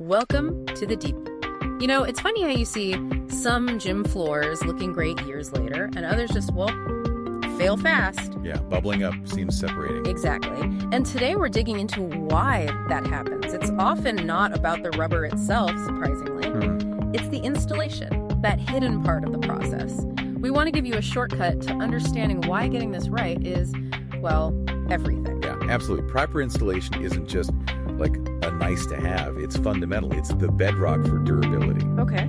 Welcome to the deep. You know, it's funny how you see some gym floors looking great years later and others just, well, fail fast. Yeah, bubbling up seems separating. Exactly. And today we're digging into why that happens. It's often not about the rubber itself, surprisingly. It's the installation, that hidden part of the process. We want to give you a shortcut to understanding why getting this right is, well, everything. Yeah, absolutely. Proper installation isn't just like a nice to have. It's fundamental. It's the bedrock for durability. Okay.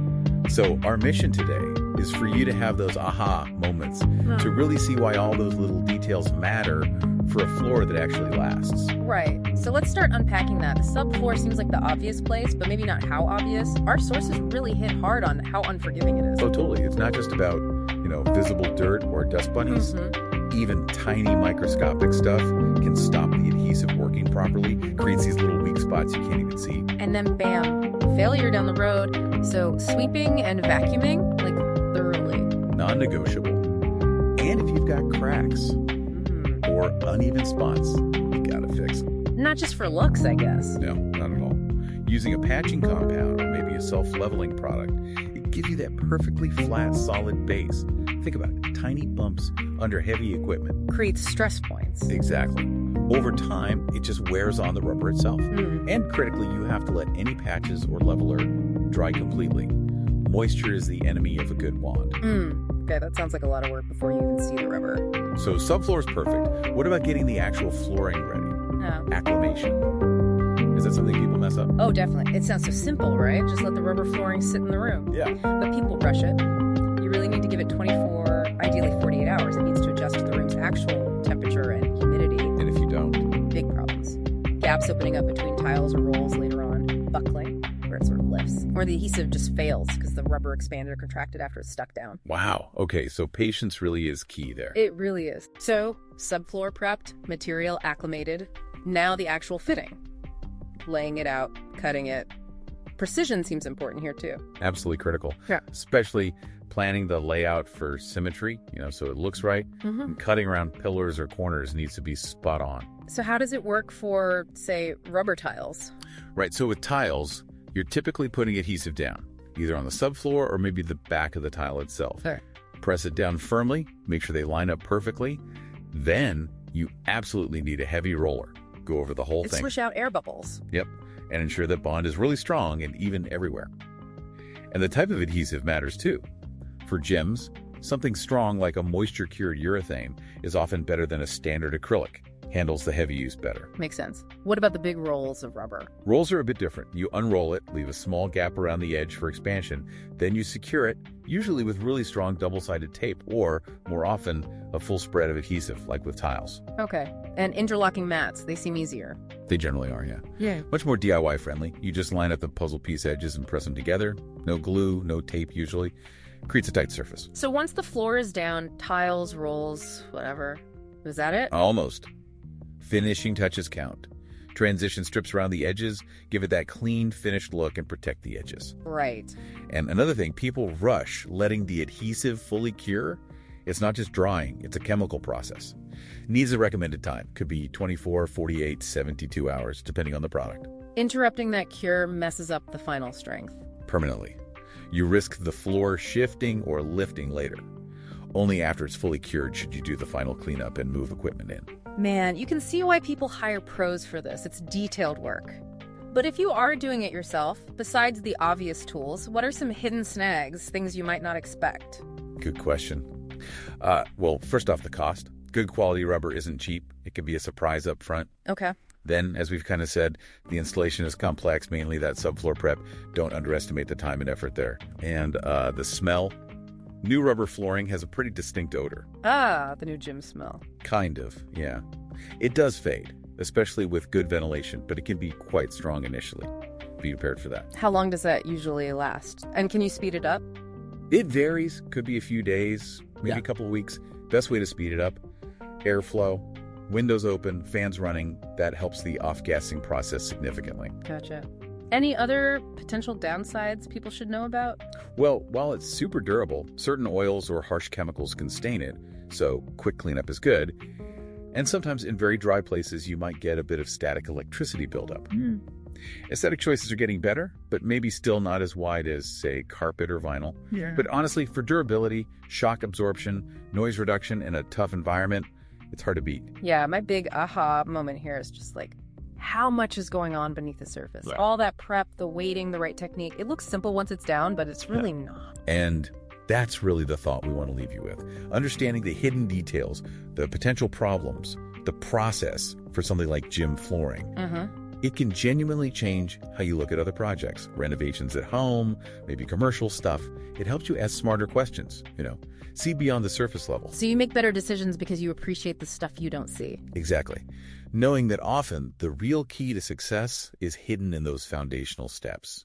So our mission today is for you to have those aha moments, to really see why all those little details matter for a floor that actually lasts. Right. So let's start unpacking that. The subfloor seems like the obvious place, but maybe not how obvious. Our sources really hit hard on how unforgiving it is. Oh, totally. It's not just about, visible dirt or dust bunnies. Even tiny microscopic stuff can stop the adhesive working properly, creates these little weak spots you can't even see. And then bam, failure down the road. So sweeping and vacuuming, like thoroughly. Non-negotiable. And if you've got cracks or uneven spots, you gotta fix them. Not just for looks, I guess. No, not at all. Using a patching compound or maybe a self-leveling product, it gives you that perfectly flat, solid base. Think about it. Tiny bumps under heavy equipment Creates stress points. Exactly. Over time, it just wears on the rubber itself. And critically, you have to let any patches or leveler dry completely. Moisture is the enemy of a good wand. Okay, that sounds like a lot of work before you even see the rubber. So subfloor is perfect. What about getting the actual flooring ready? No. Acclimation. Is that something people mess up? Oh, definitely. It sounds so simple, right? Just let the rubber flooring sit in the room. Yeah. But people rush it. You really need to give it 24, ideally 48 hours. It needs to adjust to the room's actual temperature and humidity. And if you don't? Big problems. Gaps opening up between tiles or rolls later on. Buckling, where it sort of lifts. Or the adhesive just fails because the rubber expanded or contracted after it's stuck down. Wow. Okay, so patience really is key there. It really is. So, subfloor prepped, material acclimated. Now the actual fitting. Laying it out, cutting it. Precision seems important here too. Absolutely critical. Yeah. Especially planning the layout for symmetry, so it looks right. And cutting around pillars or corners needs to be spot on. So how does it work for, say, rubber tiles? Right, so with tiles, you're typically putting adhesive down, either on the subfloor or maybe the back of the tile itself. Sure. Press it down firmly, make sure they line up perfectly. Then you absolutely need a heavy roller. Go over the whole thing. Swish out air bubbles. Yep, and ensure that bond is really strong and even everywhere. And the type of adhesive matters too. For gyms, something strong like a moisture-cured urethane is often better than a standard acrylic. Handles the heavy use better. Makes sense. What about the big rolls of rubber? Rolls are a bit different. You unroll it, leave a small gap around the edge for expansion, then you secure it, usually with really strong double-sided tape or, more often, a full spread of adhesive, like with tiles. Okay. And interlocking mats, they seem easier. They generally are, yeah. Yeah. Much more DIY friendly. You just line up the puzzle piece edges and press them together. No glue, no tape usually. Creates a tight surface. So once the floor is down, tiles, rolls, whatever, is that it? Almost. Finishing touches count. Transition strips around the edges, give it that clean, finished look and protect the edges. Right. And another thing, people rush letting the adhesive fully cure. It's not just drying, it's a chemical process. Needs a recommended time. Could be 24, 48, 72 hours, depending on the product. Interrupting that cure messes up the final strength. Permanently. You risk the floor shifting or lifting later. Only after it's fully cured should you do the final cleanup and move equipment in. Man, you can see why people hire pros for this. It's detailed work. But if you are doing it yourself, besides the obvious tools, what are some hidden snags, things you might not expect? Good question. Well, first off, the cost. Good quality rubber isn't cheap. It can be a surprise up front. Okay. Then, as we've kind of said, the installation is complex, mainly that subfloor prep. Don't underestimate the time and effort there. And the smell. New rubber flooring has a pretty distinct odor. Ah, the new gym smell. Kind of, yeah. It does fade, especially with good ventilation, but it can be quite strong initially. Be prepared for that. How long does that usually last? And can you speed it up? It varies. Could be a few days, maybe a couple of weeks. Best way to speed it up, airflow, windows open, fans running. That helps the off-gassing process significantly. Gotcha. Any other potential downsides people should know about? Well, while it's super durable, certain oils or harsh chemicals can stain it, so quick cleanup is good. And sometimes in very dry places, you might get a bit of static electricity buildup. Aesthetic choices are getting better, but maybe still not as wide as, say, carpet or vinyl. Yeah. But honestly, for durability, shock absorption, noise reduction in a tough environment, it's hard to beat. Yeah, my big aha moment here is just like, how much is going on beneath the surface? Right. All that prep, the weighting, the right technique. It looks simple once it's down, but it's really not. And that's really the thought we want to leave you with. Understanding the hidden details, the potential problems, the process for something like gym flooring. It can genuinely change how you look at other projects, renovations at home, maybe commercial stuff. It helps you ask smarter questions, see beyond the surface level. So you make better decisions because you appreciate the stuff you don't see. Exactly. Knowing that often the real key to success is hidden in those foundational steps.